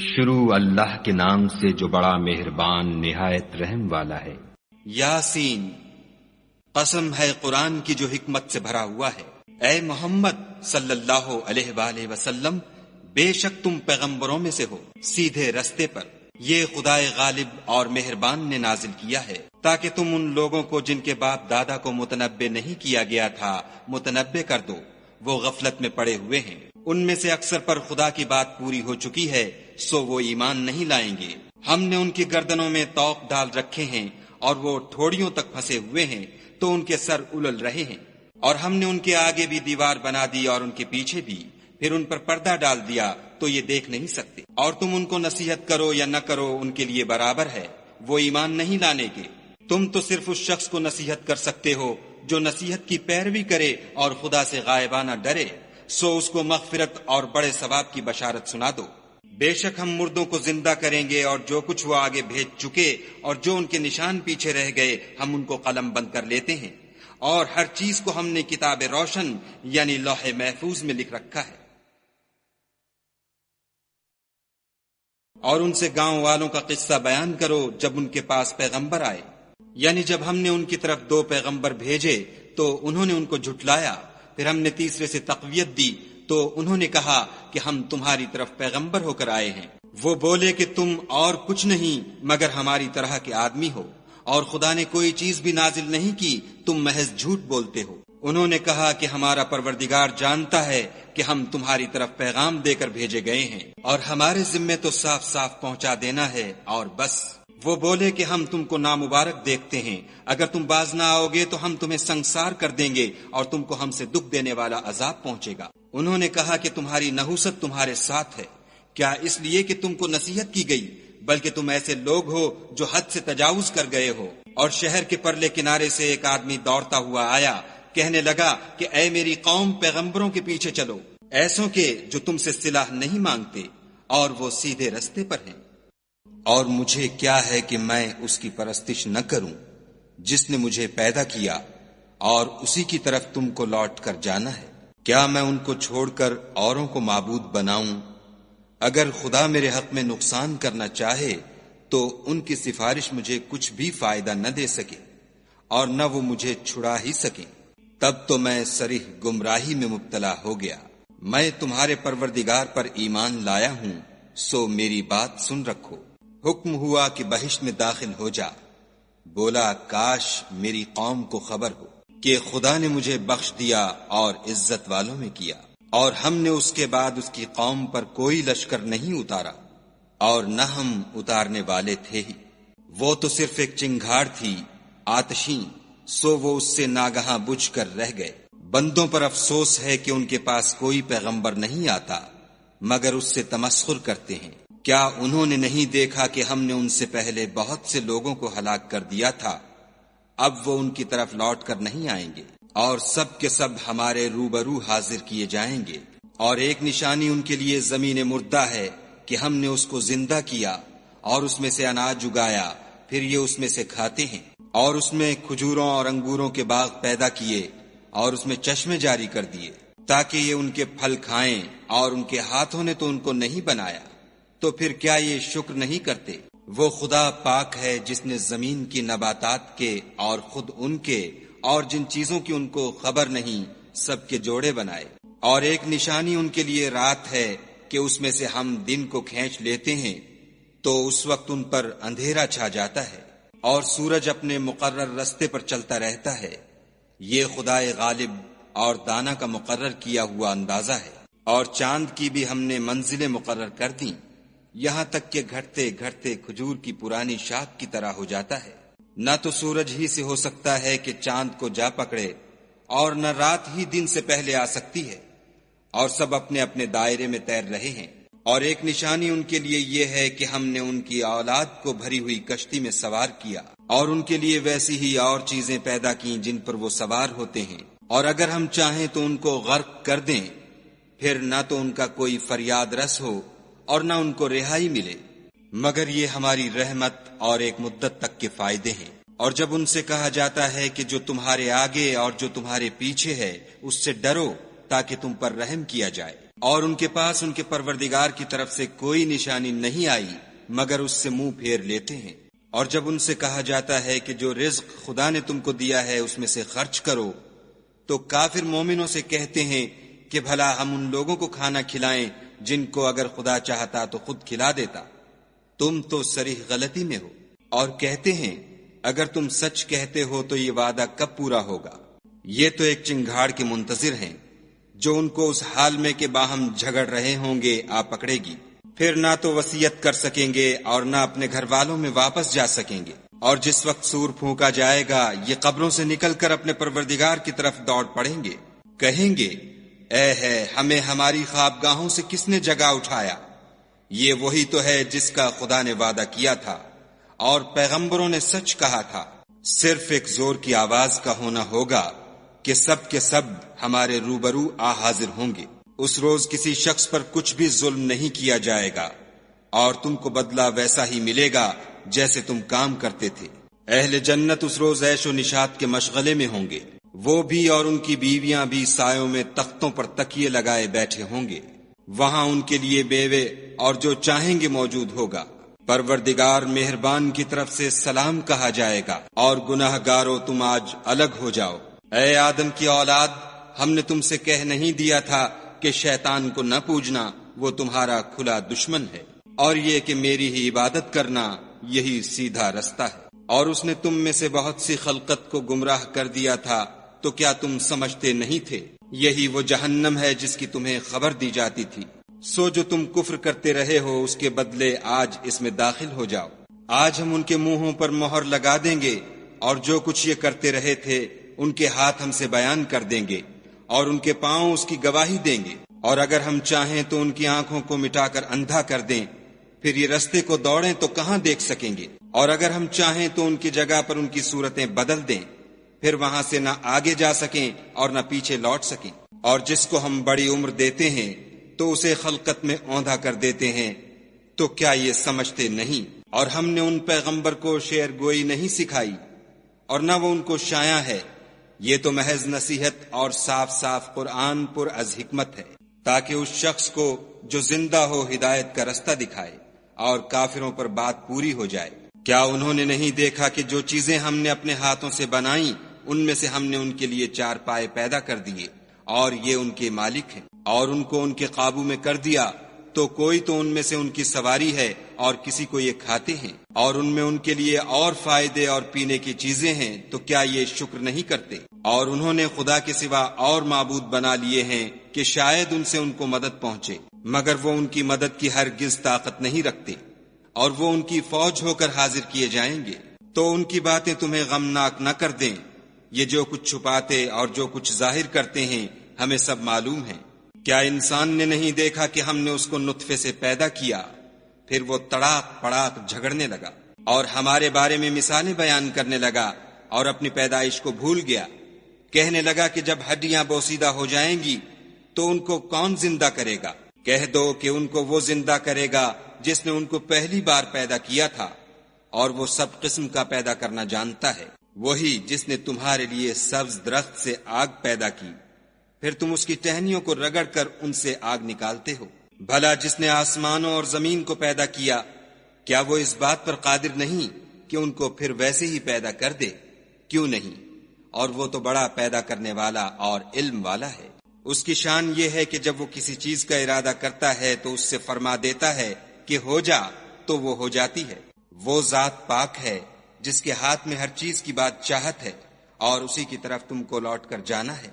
شروع اللہ کے نام سے جو بڑا مہربان نہایت رحم والا ہے۔ یاسین، قسم ہے قرآن کی جو حکمت سے بھرا ہوا ہے۔ اے محمد صلی اللہ علیہ وآلہ وسلم، بے شک تم پیغمبروں میں سے ہو سیدھے رستے پر۔ یہ خدائے غالب اور مہربان نے نازل کیا ہے تاکہ تم ان لوگوں کو جن کے باپ دادا کو متنبع نہیں کیا گیا تھا متنبع کر دو، وہ غفلت میں پڑے ہوئے ہیں۔ ان میں سے اکثر پر خدا کی بات پوری ہو چکی ہے، سو وہ ایمان نہیں لائیں گے۔ ہم نے ان کی گردنوں میں طوق ڈال رکھے ہیں اور وہ ٹھوڑیوں تک پھنسے ہوئے ہیں تو ان کے سر الل رہے ہیں، اور ہم نے ان کے آگے بھی دیوار بنا دی اور ان کے پیچھے بھی، پھر ان پر پردہ ڈال دیا تو یہ دیکھ نہیں سکتے۔ اور تم ان کو نصیحت کرو یا نہ کرو ان کے لیے برابر ہے، وہ ایمان نہیں لانے کے۔ تم تو صرف اس شخص کو نصیحت کر سکتے ہو جو نصیحت کی پیروی کرے اور خدا سے غائبانہ ڈرے، سو اس کو مغفرت اور بڑے ثواب کی بشارت سنا دو۔ بے شک ہم مردوں کو زندہ کریں گے، اور جو کچھ وہ آگے بھیج چکے اور جو ان کے نشان پیچھے رہ گئے ہم ان کو قلم بند کر لیتے ہیں، اور ہر چیز کو ہم نے کتاب روشن یعنی لوح محفوظ میں لکھ رکھا ہے۔ اور ان سے گاؤں والوں کا قصہ بیان کرو جب ان کے پاس پیغمبر آئے، یعنی جب ہم نے ان کی طرف 2 پیغمبر بھیجے تو انہوں نے ان کو جھٹلایا، پھر ہم نے تیسرے سے تقویت دی تو انہوں نے کہا کہ ہم تمہاری طرف پیغمبر ہو کر آئے ہیں۔ وہ بولے کہ تم اور کچھ نہیں مگر ہماری طرح کے آدمی ہو، اور خدا نے کوئی چیز بھی نازل نہیں کی، تم محض جھوٹ بولتے ہو۔ انہوں نے کہا کہ ہمارا پروردگار جانتا ہے کہ ہم تمہاری طرف پیغام دے کر بھیجے گئے ہیں، اور ہمارے ذمے تو صاف صاف پہنچا دینا ہے اور بس۔ وہ بولے کہ ہم تم کو نامبارک دیکھتے ہیں، اگر تم باز نہ آؤ گے تو ہم تمہیں سنگسار کر دیں گے اور تم کو ہم سے دکھ دینے والا عذاب پہنچے گا۔ انہوں نے کہا کہ تمہاری نحوست تمہارے ساتھ ہے، کیا اس لیے کہ تم کو نصیحت کی گئی؟ بلکہ تم ایسے لوگ ہو جو حد سے تجاوز کر گئے ہو۔ اور شہر کے پرلے کنارے سے ایک آدمی دوڑتا ہوا آیا، کہنے لگا کہ اے میری قوم، پیغمبروں کے پیچھے چلو، ایسوں کے جو تم سے صلاح نہیں مانگتے اور وہ سیدھے رستے پر ہیں۔ اور مجھے کیا ہے کہ میں اس کی پرستش نہ کروں جس نے مجھے پیدا کیا، اور اسی کی طرف تم کو لوٹ کر جانا ہے۔ کیا میں ان کو چھوڑ کر اوروں کو معبود بناؤں؟ اگر خدا میرے حق میں نقصان کرنا چاہے تو ان کی سفارش مجھے کچھ بھی فائدہ نہ دے سکے، اور نہ وہ مجھے چھڑا ہی سکیں۔ تب تو میں صریح گمراہی میں مبتلا ہو گیا۔ میں تمہارے پروردگار پر ایمان لایا ہوں، سو میری بات سن رکھو۔ حکم ہوا کہ بہشت میں داخل ہو جا۔ بولا کاش میری قوم کو خبر ہو کہ خدا نے مجھے بخش دیا اور عزت والوں میں کیا، اور ہم نے اس کے بعد اس کی قوم پر کوئی لشکر نہیں اتارا، اور نہ ہم اتارنے والے تھے ہی۔ وہ تو صرف ایک چنگھاڑ تھی آتشیں، سو وہ اس سے ناگہاں بجھ کر رہ گئے۔ بندوں پر افسوس ہے کہ ان کے پاس کوئی پیغمبر نہیں آتا مگر اس سے تمسخر کرتے ہیں۔ کیا انہوں نے نہیں دیکھا کہ ہم نے ان سے پہلے بہت سے لوگوں کو ہلاک کر دیا تھا؟ اب وہ ان کی طرف لوٹ کر نہیں آئیں گے، اور سب کے سب ہمارے روبرو حاضر کیے جائیں گے۔ اور ایک نشانی ان کے لیے زمین مردہ ہے کہ ہم نے اس کو زندہ کیا اور اس میں سے اناج اگایا، پھر یہ اس میں سے کھاتے ہیں، اور اس میں کھجوروں اور انگوروں کے باغ پیدا کیے اور اس میں چشمے جاری کر دیے تاکہ یہ ان کے پھل کھائیں، اور ان کے ہاتھوں نے تو ان کو نہیں بنایا، تو پھر کیا یہ شکر نہیں کرتے؟ وہ خدا پاک ہے جس نے زمین کی نباتات کے اور خود ان کے اور جن چیزوں کی ان کو خبر نہیں سب کے جوڑے بنائے۔ اور ایک نشانی ان کے لیے رات ہے کہ اس میں سے ہم دن کو کھینچ لیتے ہیں تو اس وقت ان پر اندھیرا چھا جاتا ہے، اور سورج اپنے مقرر رستے پر چلتا رہتا ہے۔ یہ خدائے غالب اور دانا کا مقرر کیا ہوا اندازہ ہے۔ اور چاند کی بھی ہم نے منزلیں مقرر کر دیں، یہاں تک کہ گھٹتے گھٹتے کھجور کی پرانی شاخ کی طرح ہو جاتا ہے۔ نہ تو سورج ہی سے ہو سکتا ہے کہ چاند کو جا پکڑے، اور نہ رات ہی دن سے پہلے آ سکتی ہے، اور سب اپنے اپنے دائرے میں تیر رہے ہیں۔ اور ایک نشانی ان کے لیے یہ ہے کہ ہم نے ان کی اولاد کو بھری ہوئی کشتی میں سوار کیا، اور ان کے لیے ویسی ہی اور چیزیں پیدا کیں جن پر وہ سوار ہوتے ہیں، اور اگر ہم چاہیں تو ان کو غرق کر دیں، پھر نہ تو ان کا کوئی فریاد رس ہو اور نہ ان کو رہائی ملے، مگر یہ ہماری رحمت اور ایک مدت تک کے فائدے ہیں۔ اور جب ان سے کہا جاتا ہے کہ جو تمہارے آگے اور جو تمہارے پیچھے ہے اس سے ڈرو تاکہ تم پر رحم کیا جائے، اور ان کے پاس ان کے پروردگار کی طرف سے کوئی نشانی نہیں آئی مگر اس سے منہ پھیر لیتے ہیں۔ اور جب ان سے کہا جاتا ہے کہ جو رزق خدا نے تم کو دیا ہے اس میں سے خرچ کرو، تو کافر مومنوں سے کہتے ہیں کہ بھلا ہم ان لوگوں کو کھانا کھلائیں جن کو اگر خدا چاہتا تو خود کھلا دیتا، تم تو صریح غلطی میں ہو۔ اور کہتے ہیں اگر تم سچ کہتے ہو تو یہ وعدہ کب پورا ہوگا؟ یہ تو ایک چنگھاڑ کے منتظر ہیں جو ان کو اس حال میں کہ باہم جھگڑ رہے ہوں گے آ پکڑے گی، پھر نہ تو وصیت کر سکیں گے اور نہ اپنے گھر والوں میں واپس جا سکیں گے۔ اور جس وقت سور پھونکا جائے گا یہ قبروں سے نکل کر اپنے پروردگار کی طرف دوڑ پڑیں گے، کہیں گے اے ہے ہمیں ہماری خوابگاہوں سے کس نے جگا اٹھایا؟ یہ وہی تو ہے جس کا خدا نے وعدہ کیا تھا اور پیغمبروں نے سچ کہا تھا۔ صرف ایک زور کی آواز کا ہونا ہوگا کہ سب کے سب ہمارے روبرو آ حاضر ہوں گے۔ اس روز کسی شخص پر کچھ بھی ظلم نہیں کیا جائے گا اور تم کو بدلہ ویسا ہی ملے گا جیسے تم کام کرتے تھے۔ اہل جنت اس روز عیش و نشاط کے مشغلے میں ہوں گے، وہ بھی اور ان کی بیویاں بھی سایوں میں تختوں پر تکیے لگائے بیٹھے ہوں گے، وہاں ان کے لیے بیوے اور جو چاہیں گے موجود ہوگا۔ پروردگار مہربان کی طرف سے سلام کہا جائے گا اور گناہ گارو تم آج الگ ہو جاؤ۔ اے آدم کی اولاد، ہم نے تم سے کہہ نہیں دیا تھا کہ شیطان کو نہ پوجنا، وہ تمہارا کھلا دشمن ہے، اور یہ کہ میری ہی عبادت کرنا یہی سیدھا رستہ ہے۔ اور اس نے تم میں سے بہت سی خلقت کو گمراہ کر دیا تھا، تو کیا تم سمجھتے نہیں تھے؟ یہی وہ جہنم ہے جس کی تمہیں خبر دی جاتی تھی۔ سو جو تم کفر کرتے رہے ہو اس کے بدلے آج اس میں داخل ہو جاؤ۔ آج ہم ان کے منہوں پر مہر لگا دیں گے اور جو کچھ یہ کرتے رہے تھے ان کے ہاتھ ہم سے بیان کر دیں گے اور ان کے پاؤں اس کی گواہی دیں گے۔ اور اگر ہم چاہیں تو ان کی آنکھوں کو مٹا کر اندھا کر دیں، پھر یہ رستے کو دوڑیں تو کہاں دیکھ سکیں گے۔ اور اگر ہم چاہیں تو ان کی جگہ پر ان کی صورتیں بدل دیں، پھر وہاں سے نہ آگے جا سکیں اور نہ پیچھے لوٹ سکیں۔ اور جس کو ہم بڑی عمر دیتے ہیں تو اسے خلقت میں اوندھا کر دیتے ہیں، تو کیا یہ سمجھتے نہیں؟ اور ہم نے ان پیغمبر کو شعر گوئی نہیں سکھائی اور نہ وہ ان کو شایع ہے، یہ تو محض نصیحت اور صاف صاف قرآن پر از حکمت ہے، تاکہ اس شخص کو جو زندہ ہو ہدایت کا رستہ دکھائے اور کافروں پر بات پوری ہو جائے۔ کیا انہوں نے نہیں دیکھا کہ جو چیزیں ہم نے اپنے ہاتھوں سے بنائیں ان میں سے ہم نے ان کے لیے چار پائے پیدا کر دیے اور یہ ان کے مالک ہیں، اور ان کو ان کے قابو میں کر دیا تو کوئی تو ان میں سے ان کی سواری ہے اور کسی کو یہ کھاتے ہیں، اور ان میں ان کے لیے اور فائدے اور پینے کی چیزیں ہیں، تو کیا یہ شکر نہیں کرتے؟ اور انہوں نے خدا کے سوا اور معبود بنا لیے ہیں کہ شاید ان سے ان کو مدد پہنچے، مگر وہ ان کی مدد کی ہرگز طاقت نہیں رکھتے، اور وہ ان کی فوج ہو کر حاضر کیے جائیں گے۔ تو ان کی باتیں تمہیں غمناک نہ کر دیں، یہ جو کچھ چھپاتے اور جو کچھ ظاہر کرتے ہیں ہمیں سب معلوم ہے۔ کیا انسان نے نہیں دیکھا کہ ہم نے اس کو نطفے سے پیدا کیا، پھر وہ تڑاک پڑاک جھگڑنے لگا اور ہمارے بارے میں مثالیں بیان کرنے لگا اور اپنی پیدائش کو بھول گیا، کہنے لگا کہ جب ہڈیاں بوسیدہ ہو جائیں گی تو ان کو کون زندہ کرے گا؟ کہہ دو کہ ان کو وہ زندہ کرے گا جس نے ان کو پہلی بار پیدا کیا تھا، اور وہ سب قسم کا پیدا کرنا جانتا ہے، وہی جس نے تمہارے لیے سبز درخت سے آگ پیدا کی، پھر تم اس کی ٹہنیوں کو رگڑ کر ان سے آگ نکالتے ہو۔ بھلا جس نے آسمانوں اور زمین کو پیدا کیا، کیا وہ اس بات پر قادر نہیں کہ ان کو پھر ویسے ہی پیدا کر دے؟ کیوں نہیں؟ اور وہ تو بڑا پیدا کرنے والا اور علم والا ہے۔ اس کی شان یہ ہے کہ جب وہ کسی چیز کا ارادہ کرتا ہے تو اس سے فرما دیتا ہے کہ ہو جا، تو وہ ہو جاتی ہے۔ وہ ذات پاک ہے جس کے ہاتھ میں ہر چیز کی بات چاہت ہے، اور اسی کی طرف تم کو لوٹ کر جانا ہے۔